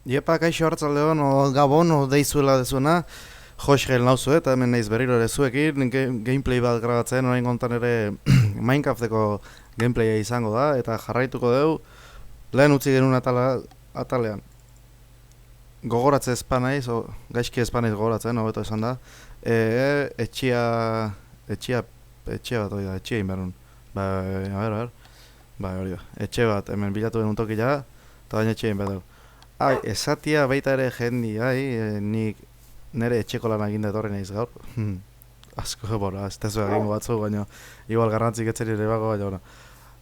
Iepa, kaixo hartzaldeon, o gabon, o deizuela dezuena, Josgel nauzu, eta hemen naiz berriro ere zuekin, gameplay bat grabatzen, orain kontan ere Minecrafteko gameplaya izango da, eta jarraituko dugu, lehen utzi genuen atalean. Gogoratze espanaiz, o gaizki espanaiz gogoratzen, hobeto esan da, etxea bat hori da, etxea inberun. A ber, hori da, etxe bat, hemen bilatu genuen tokila, eta baina etxea inberdu. Ai, esatia baita ere jendi, nik nire etxeko lan egin etorri naiz gaur. Asko, ez tezu egingo batzu, baina igual garrantzik etzeri ere bago, baina, bueno.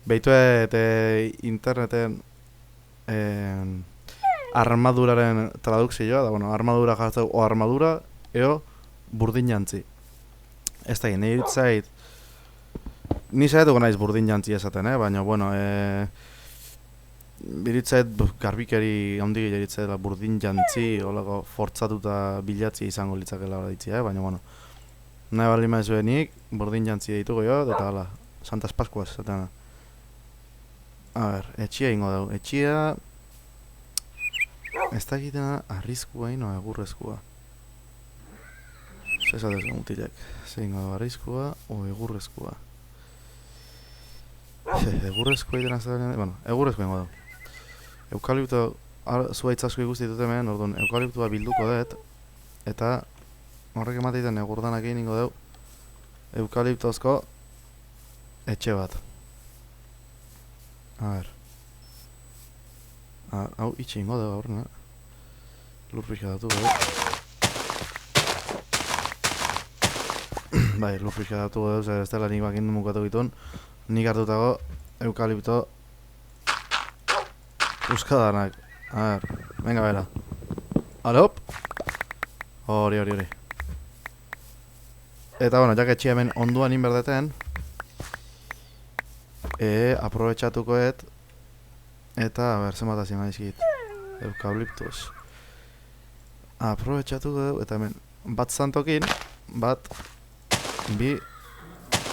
Beitu interneten armaduraren tradukzioa, da, bueno, armadura jartzeu, o armadura, eo burdin jantzi. Ez da, nire irutzait, ni zaituko naiz burdin jantzi esaten, baina, bueno, biritzait garbikeri handi giritzait burdin jantzi, holako fortzatuta bilatzi izango litzakela hori ditzia, baina, bueno, nahi bali maizuenik, burdin jantzi ditugu jo, eta hala, Santas Pascuas, zaten. A ber, etxia ingo dugu, etxia... Ez da egitena arriskua ino egurrezkoa. Zesatez mutilek, ze ingo dugu arriskua o egurrezkoa. Egurrezkoa egiten azaren, bueno, egurrezkoa ingo dugu. Eukalipto, zuaitz asko ikusti dut hemen, orduan, eukaliptua bilduko dut, eta horrek emateiten egurdanak egin ingo dugu, eukaliptozko etxe bat. A ber. Hau itxe ingo dugu horren, lurpixka datu dugu. Bai, lurpixka datu dugu, zer ez dela nik bakin mukatu ditun, nik hartutago eukalipto euskadanak. A ber, venga bera. Alop! Hori. Eta, bueno, jak etxia hemen onduan inberdeten, aprobetxatukoet, eta, a ber, zenbat hasi maizkit, eukaliptus. Aprobetxatuko dugu, eta hemen, bat zantokin, bat, bi,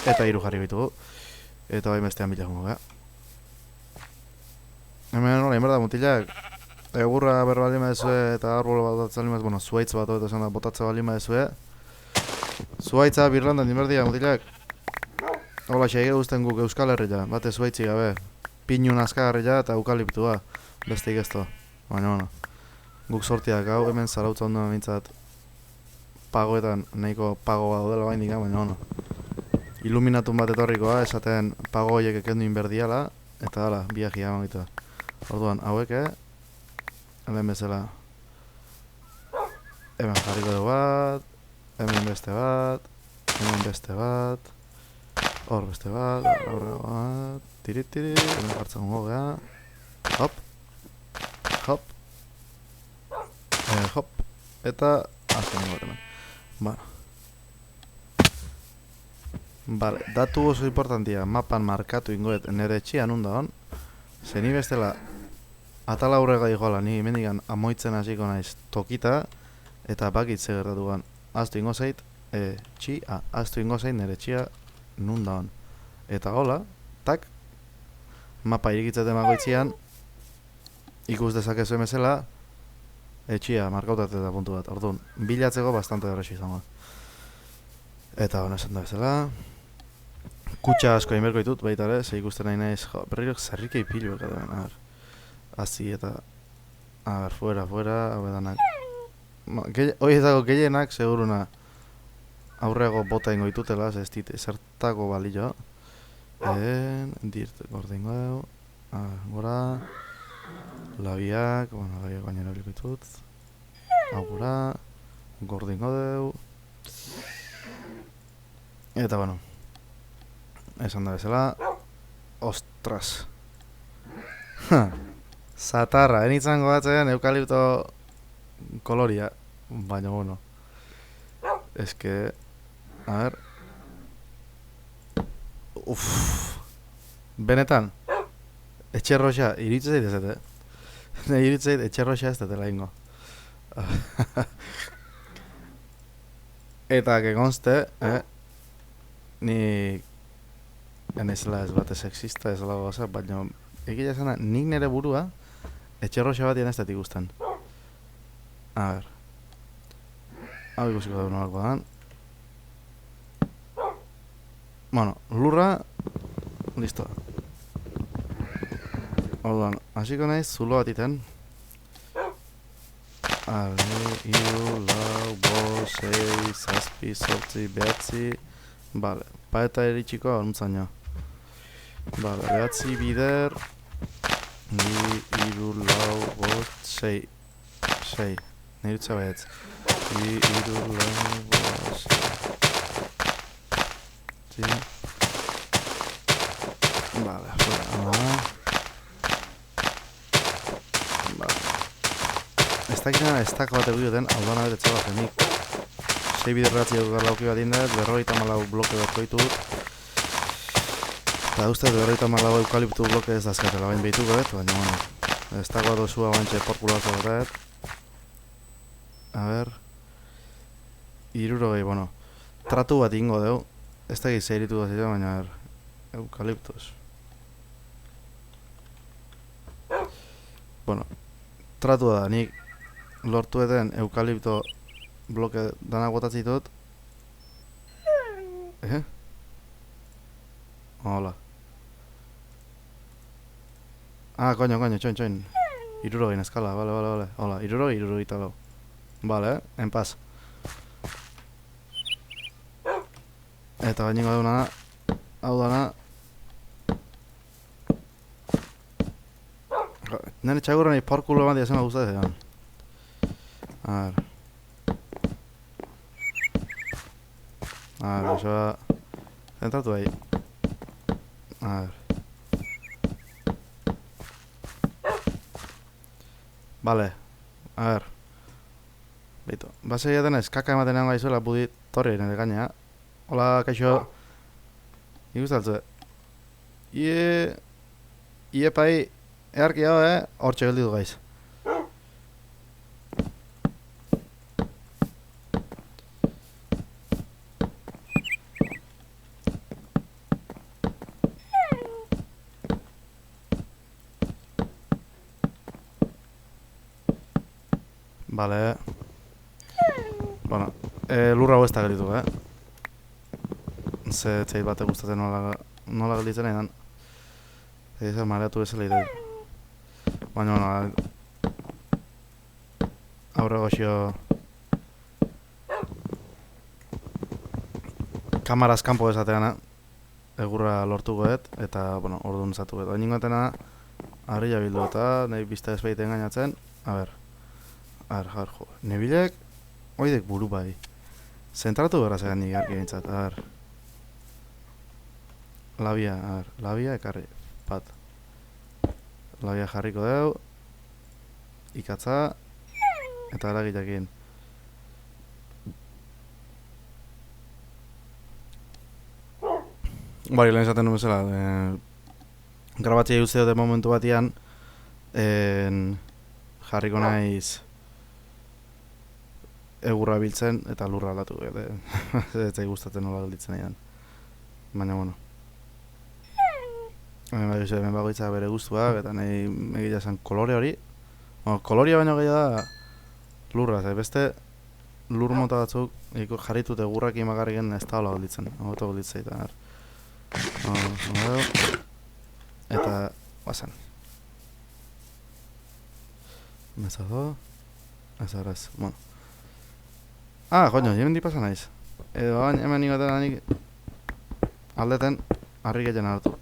eta hiru jarri bitugu. Eta bai bestean bilagungo, Hemen hori, inberda mutilak, egurra berbali maizue eta arbolo bat batzen maizue, bueno, zuaitz bat eta esan da botatze bali maizue. Zuaitza birlandan inberdia mutilak. Hola, xeire guzten guk Euskal Herria, bate zuaitzi gabe. Pinu nazkagarria eta eukaliptua, beste ikazto. Baina, bueno, guk sortiak hau hemen zarautza ondo mintzat pagoetan, nahiko pago bat dela baindik, baina, bueno. Iluminatun bat etorrikoa, esaten pago horiek ekendu inberdiala, eta hala, biagia magitua. Orduan, hauek, hemen bezala, hemen jarriko dugu bat, hemen beste bat, hor beste bat, tiri, hemen jartzen gongo geha, hop, eta azken gongo hemen. Vale, datu oso importantia, mapan markatu ingoet nire etxia nun da hon, ze ni bestela atala aurrega dihoala, ni mendigan amoitzen hasiko naiz tokita, eta bakit ze gertatu gan. Aztu ingo zait, aztu ingo zait nire etxia nun da hon. Eta hola, tak, mapa irikitzeten bagoitzian, ikus dezakezu emezela, etxia markautate da puntu bat. Orduan, bilatzeko bastante derrexo izango. Eta hona esan da bezala, kutsa asko inberko ditut, baita ere, ze ikusten nahi naiz, berrirok zerrikei pilu ekaten, hazi eta, fuera, abedanak. Horietako gehienak, seguruna, aurrego bota ingo ditutela, ez dit, zertako balio. Dirt, gorde ingo dugu, gora, labiak, labiak baina erabiliko ditut, gora, gorde ingo dugu. Eta, bueno, esan da bezala, ostras. Zatarra, enitzango batzen eukalipto koloria, baina, bueno, eske, a ver, benetan, etxerroxa, iritzu zait ez, iritzu zait etxerroxa ez dela ingo. Eta, que conste, ni enezela ez bate sexista ez lago gauza, baina egia esana nik nire burua etxerroxa bat ez dut ikusten. A ber. Hau ikusiko da nolako da. Bueno, lurra... Listo. Orduan, hasiko naiz zulo bat iten. Iru, lau, bost, sei, zazpi, zortzi, behatzi... Bale, paeta eritxiko ormuntzaino. Bale, behatzi bider... Iru, lau, bost, sei. Sei, nirutza behatz. Iru, lau, bost, sei. Vale, fuera. Vale. Ez dakitena ez dako bat eguio den, aldoan abetetza bat zenik. 6 biderratzi lauki bat indet, 54 bloke bat koitu dut. Eta ustez 54 eukaliptu bloke ez dazkatela bain behituko dut, baina bueno. Ez dako bat osua bantxe porkulatu dut. A ber... 60, bueno. Tratu bat ingo deu. Ez dakit zeiritu da zitzen, baina a ber... Eukaliptus. Bueno, tratu da, nik lortu eten eukalipto bloke danak botatzi dut. Hola. Ah, coño, txoin. 60 eskala, vale. Hola, 64. Vale, en paz. Eta gainingo duna da, hau dana. Nene txagurra nahi porkulo bat diazen guztatzen zegoen. A ver. A ver, eso va... Zentratu ahí. A ver. Vale. A ver. Beitu. Base egiten ez, kaka ematen egon gaizuela budi torri nire gaina. Hola, kaixo. Ikustaltze. Iepai. Earki hau, hortxe gelditu gaiz. Vale. Bueno, lurra hau ez da gelditu, Ze txait bate gustatzen nola gelditzen nahi dan. Ezer mareatu bezala idea. Baina, bueno, aurre goxio kamaraz kanpo esateana egurra lortuko dut, eta, bueno, orduan zatu dut. Baina ingotena, harria bildu eta nahi bizta ez behiten gainatzen. A ber, jo, nebilek, oidek buru bai. Zentratu berra zegan nik arki bintzat, a ber. Labia ekarri, pat. Labia jarriko deu, ikatza, eta eragitekin. Bari, lehen esaten nuen bezala, grabatzea guzti dute momentu batian, jarriko naiz egurra biltzen eta lurra aldatu. Ez zai gustatzen nola gelditzen nahi. Baina, bueno. Hemen bagoitza bere guztuak, eta nahi egitea zen kolore hori. Koloria baino gehiago da lurra, beste lur mota batzuk jarritut egurrakin bakarriken ez da hola gelditzen. Oto gelditzea eta eta bazen. Mezago. Ez arrez, bueno. Ah, coño, hemen dipasa naiz. Edo hemen ningoten anik aldeten harri gehien hartu.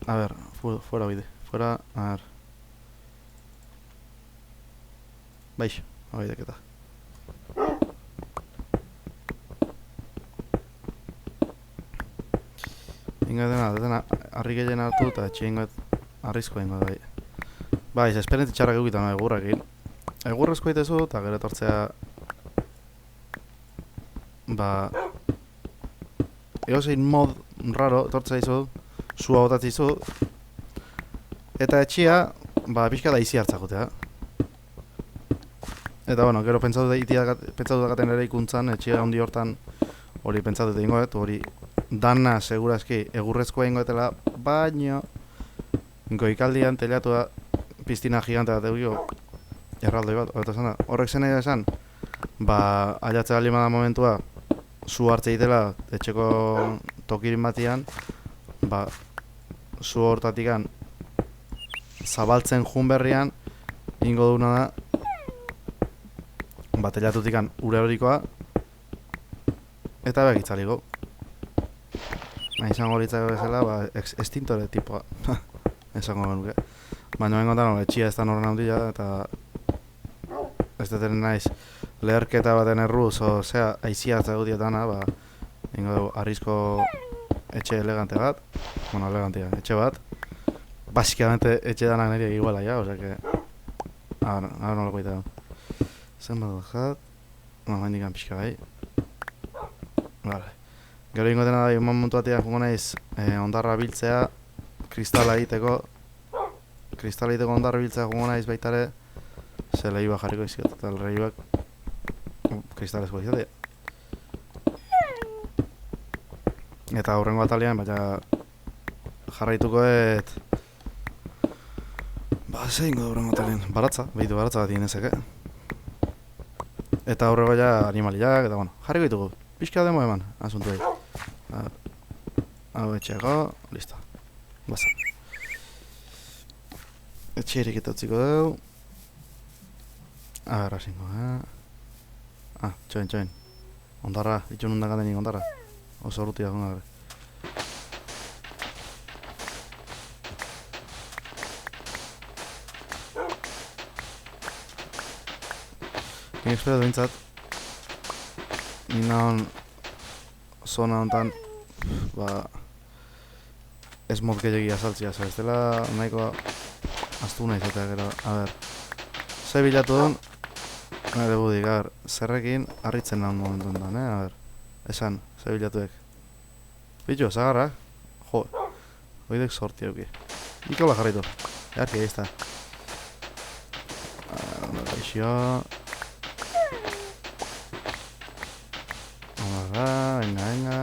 A ver, fuera bide. Fuera, a ver. Baixo, abideketa. Ingoetena, harri gehien hartu eta etxe arrizko ingo bai. Bai, esperenti txarrak egukitan egurrakin. Egurrezko itezu eta gero etortzea... Egozein mod raro etortzea izu, sua botatzi izu. Eta etxia, pixka da izi hartzakotea. Eta bueno, gero pentsatu dakaten ere ikuntzan, etxia handi hortan hori pentsatu dut ingoet, hori dana segurazki egurrezkoa ingoetela, baino goikaldian telatua piztina gigante bat egio, erraldoi bat, eta zan da, horrek zen nahi da esan, ba, aiatzea lima da momentua, zu hartze ditela, etxeko tokirin batian, ba, zu hortatikan, zabaltzen jun berrian, ingo duguna da, ba, telatutikan ure horikoa, eta begitzaliko. Izango litzako bezala, ba, extintore tipoa, esango genuke. Baina bengotan, etxia ez da norren handia, eta ez deten naiz leherketa baten erruz, zea, aizia zagudietana, ba, ingo dugu, arrizko etxe elegante bat, bueno, elegantia, etxe bat, basikamente etxe danak nire iguala, ja, osea que, ahora nolako ita. Zen bat dut, no, mendikan pixka bai. Vale. Gero ingo dena da, momentu batia jungo naiz, ondarra biltzea, kristala egiteko ondarra biltzea jungo naiz baitare, ze lehiba jarriko iziot, eta lehibak kristalezko izatea. Eta aurrengo atalian, baina jarraitukoet, ba, ze ingo da aurrengo atalian, baratza bat inezeke. Eta aurrego ja animaliak, eta bueno, jarriko ditugu, pixka demo eman, asuntu egin. Hau etxeako, listo. Baza. Etxe eriketa utziko dugu. Agarra zingo, txoin. Ondarra, itxun undan gatenik ondarra. Oso urrutia gonga gara. Ni espero duintzat. Nina hon zona hontan, ba, ez mod gehiagi azaltzia, ez dela nahiko aztu nahi zatea gero, a ber, ze bilatu duen, nire budik, a ber, zerrekin harritzen nahi momentu enten, a ber, esan, ze bilatuek. Bitu, zagarrak, jo, hoidek sorti euki. Ikola jarritu, earki egizta. Onda gaixio. Onda, venga,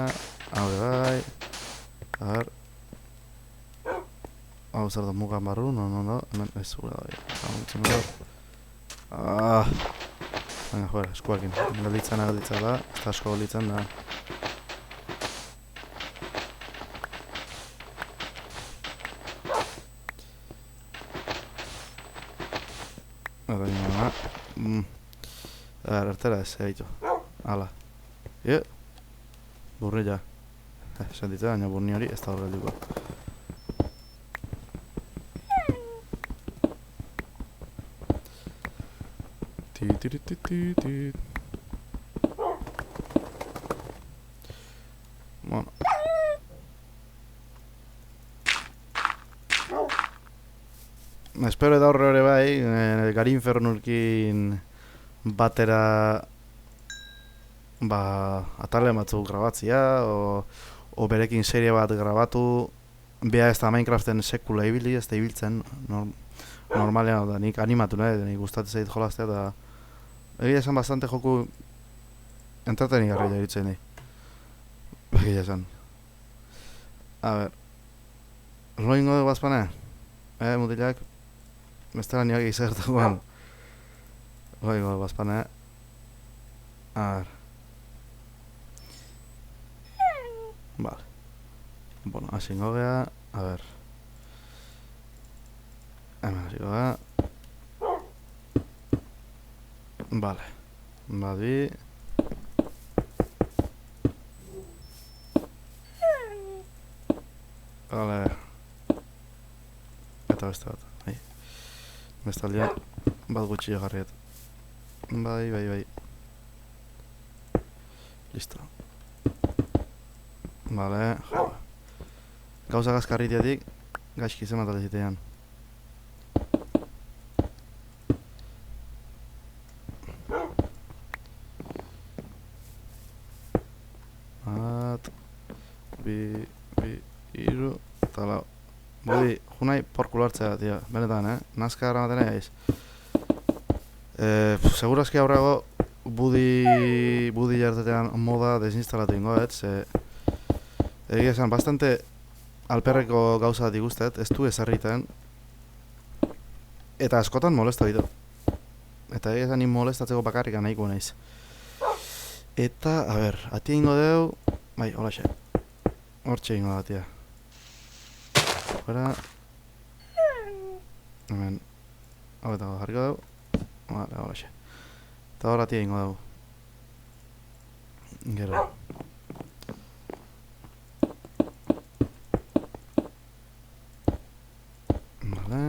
hau bai, a ber. Hau zer da mugan barru, no, hemen ez gure da bai. Venga, joder, eskuakin. Gelditzen da, ez da asko gelditzen da. Eta nina, ertera ez, egitu. Hala. Burri ja. Sentitzen, baina burni hori ez da horreldiko. Bueno. Espero eta horre bai, Garinfernurkin batera ba, atale batzuk grabatzia, o berekin serie bat grabatu, bea ez da Minecraften sekula ibili, ez da ibiltzen, normalean da, nik animatu nahi, nik gustatzen zait jolaztea, eta egia esan bastante joku entretenik garri jaritzen nahi. Egia esan. A ber, lo ingo dugu bazpane? Mutilak? Bestela nioak izertuan. Lo ingo dugu bazpane? A ber. Vale. Bueno, hasi ingo gea, a ber. Hemen hasi ingo gea. Vale. Badi. Vale. Eta beste bat. Beste aldea bat gutxi jarriet. Bai. Listo. Vale, jo. Gauza gazkarritiatik, gaizki zen matale zitean. Bat, bi, iru, eta lau. Bodi, junai porkulo hartzea, tia, benetan, nazka gara matena egaiz. Segurazki aurrago, budi jartetean moda desinstalatu ingo, ze egia esan, bastante alperreko gauza bat ikustet, ez du ezarriten. Eta askotan molesta ditu. Eta egia ni molestatzeko bakarrik nahiko naiz. Eta, a ber, atia ingo deu... Bai, holaxe. Hortxe ingo da atia. Fuera... Hemen... Hau eta jarriko deu. Vale, holaxe. Eta hor atia ingo deu. Gero. Vale...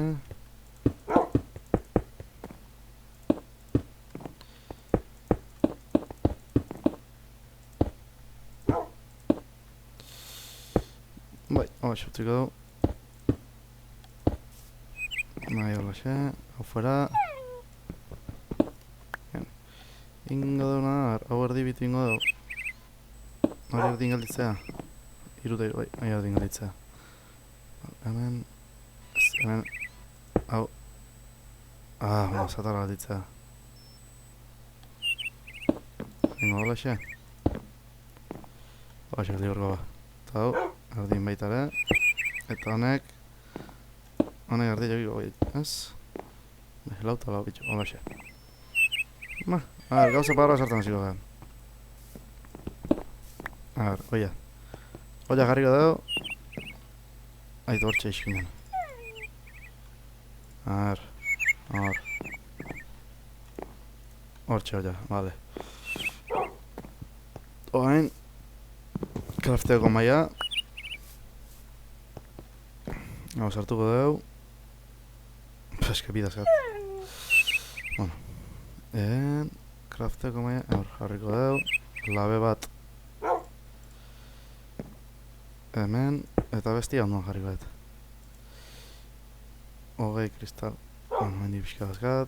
Bai, holaxe utziko du. Bai, holaxe, hau fuera. Ingo duena, hau erdibitu ingo du. Hori erdin galditzea. Irute, bai, erdin galditzea. Hemen... Hemen... Hau... Bueno, zatara galditzea. Ingo holaxe. Holaxe erdi horko ba. Eta hau... Erdin baita ere, eta honek erdi jogiko ez? Lau eta lau bitxo, holaxe. Gauza parra sartan hasiko da. Oia. Oia jarriko dugu. Aitu hortxe izkinen. Hor. Hortxe oia, vale. Oain. Krafteako maia. Hau sartuko dugu. Eske bidazkat. Bueno. Krafteko maia. Hor, jarriko dugu. Labe bat. Hemen. Eta bestia ondoan jarriko dut. Hogei kristal. Bueno, hendi pixka dazkat.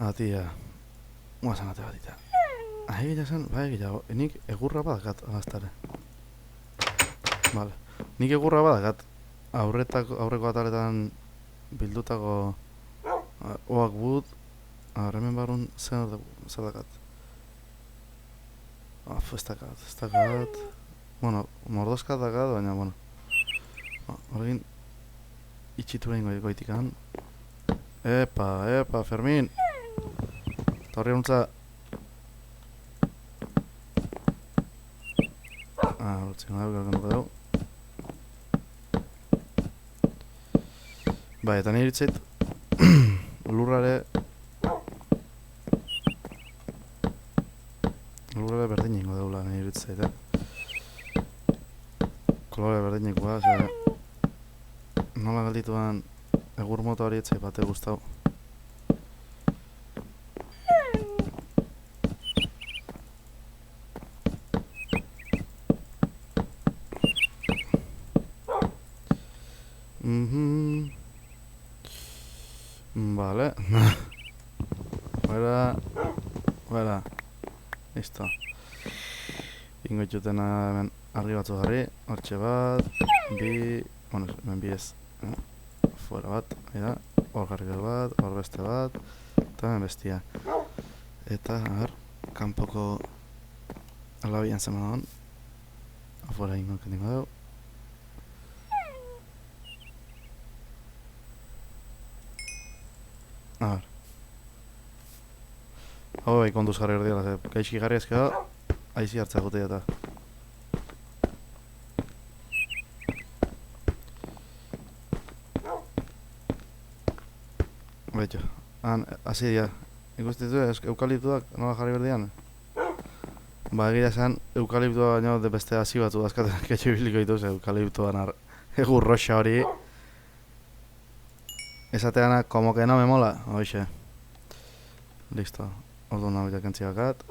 Atia. Guazan ate bat ita. Egila zen, egila. Nik egurra badakat agaztare. Vale. Nik egurra badakat aurreko ataletan bildutako oak bud hemen barrun zer dakat. Ez dakat. Bueno, mordozkat dakat, baina, bueno. Horregin itxitu behin goitikan. Epa, Fermin! Eta horri hontza... Hortzen dugu, galkenduko dugu. Bai, eta nire itzait lurrare berdin ingo deula nire itzait, kolore berdin ingo da, nola galdituan egur moto hori etzai bate guztau. Vale. Fuera. Listo. Ingo itxuten hemen argi batzu jarri. Hortxe bat. Bi... Bueno, hemen bi ez. Fuera bat. Hor jarriko bat. Hor beste bat. Eta hemen bestia. Eta, kanpoko alabian zeman dagoen. Afuera ingo kendingo dugu. Hau bai kontuz jarri erdiela, gaizki jarri ezke da, aizi hartzea gutea eta. Baitxo, hasi dira, ikustitu eukaliptuak nola jarri berdian? Ba egia esan, eukaliptua baino beste hasi batzu dazkaten ketxo biliko dituz eukaliptuan egur roxa hori. Esateana, como que no me mola, hoxe. Listo. Orduan nahi jakentzi bakat.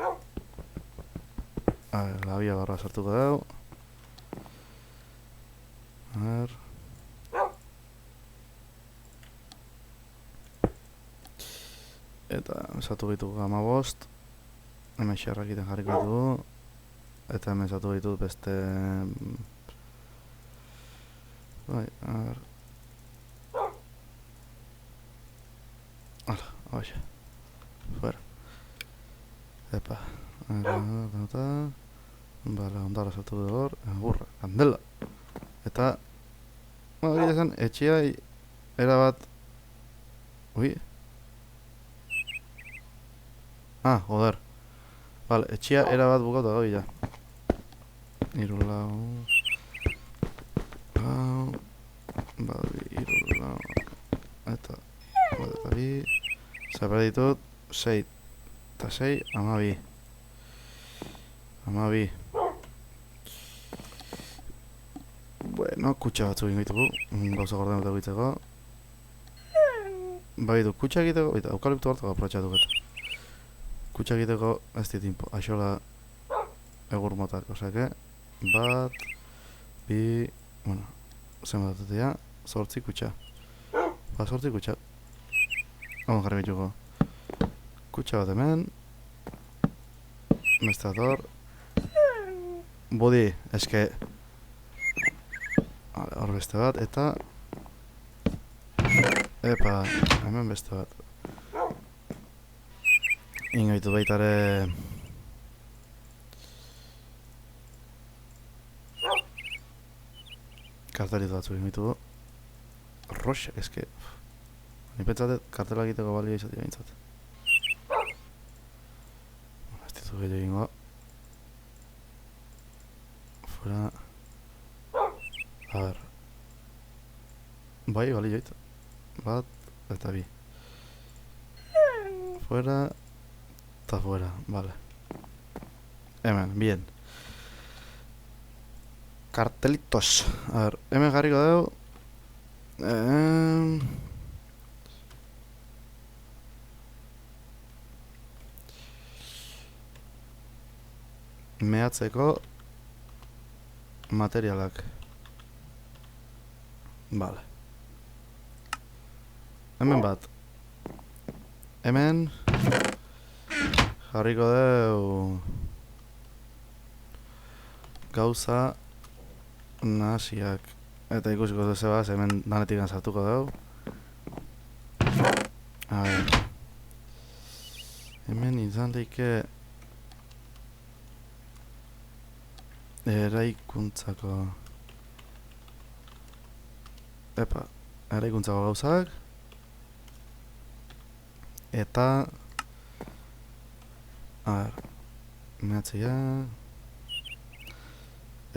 Labia barra sartuko dugu. Eta esatu ditugu 15. Hemen xerrakiten jarriko ditugu. Eta hemen esatu ditut beste... Bai, Hala, hoxe. Fuera. Epa. Bale, ondara saltu du hor. Burra, kandela. Eta... Egia esan, etxea erabat... Ui. Ah, joder. Vale, etxia erabat bukauta gau, ja. Iru lau... Lau... Badabi, iru lau... Eta... Bat eta bi... Zapera ditut... 6 eta 6, 12. 12. Bueno, kutsa batzuk ingo ditugu. Gauza gorden dut egiteko. Bai du, kutsa egiteko... Baita, eukaliptu hartu aprotxatu geta. Kutsa egiteko ez ditimpo. Aixola... Egur motak, osake... Bat... Bi... Bueno... Zer matatea... 8 kutsa. Ba, 8 kutsa. Hau jarri bituko. Kutsa bat hemen... Mestrador... Bodi, eske... Hor beste bat, eta... Epa, hemen beste bat. Ingaitu baitare... Kartelitu batzuk ingaitu. Roxa, eske... Ni pentsatet kartela egiteko balio izatea bintzat. Ez ditu gehiago egingo. Fuera... A ver... Bai, balio joit. Bat... Eta bi. Fuera... Eta fuera, vale. Hemen, bien. Cartelitos. A ver, hemen jarriko dugu. Mehatzeko materialak. Vale. Hemen bat. Hemen jarriko dugu gauza nahasiak. Eta ikusiko dugu zebaz, hemen danetik sartuko dugu. A ver. Hemen izan daike eraikuntzako... Epa, eraikuntzako gauzak. Eta... A ver... Mehatzea...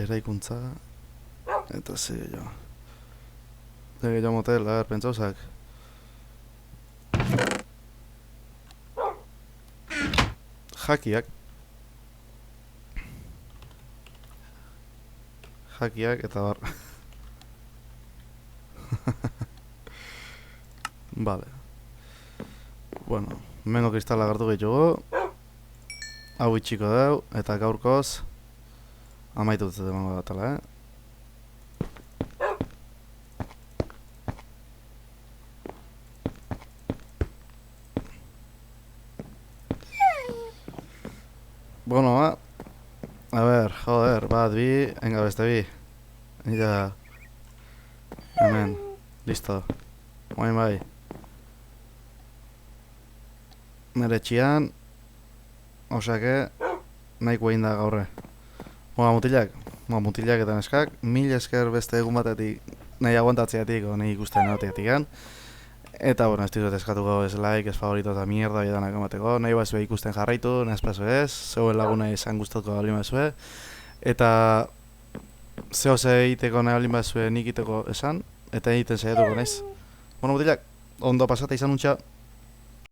Eraikuntza... Eta ze gehiago... Ze gehiago motel, a ver, pentsauzak... Jakiak... Jakiak eta bar... Vale... Bueno, mengo kristala gartu gehitugu. Hau itxiko deu, eta gaurkoz amaitu dut emango datela, Bueno, ba. A ver, joder, bat, bi, enga beste bi. Ja. Hemen, listo. Oain bai. Nere txian, osake, nahiko egin da gaurre. Mutilak eta neskak, 1000 esker beste egun batetik nahi aguantatzeatik, o nahi ikusten egoteatik. Eta, bueno, ez dizut eskatuko ez like, ez favorito eta mierda bidanak emateko. Nahi bazue ikusten jarraitu, nahi espazu ez, zeuen laguna izan guztatuko balin bazue. Eta, zeo ze egiteko nahi balin bazue nik iteko esan, eta egiten saiatuko naiz. Bueno, mutilak, ondo pasata izan untxa.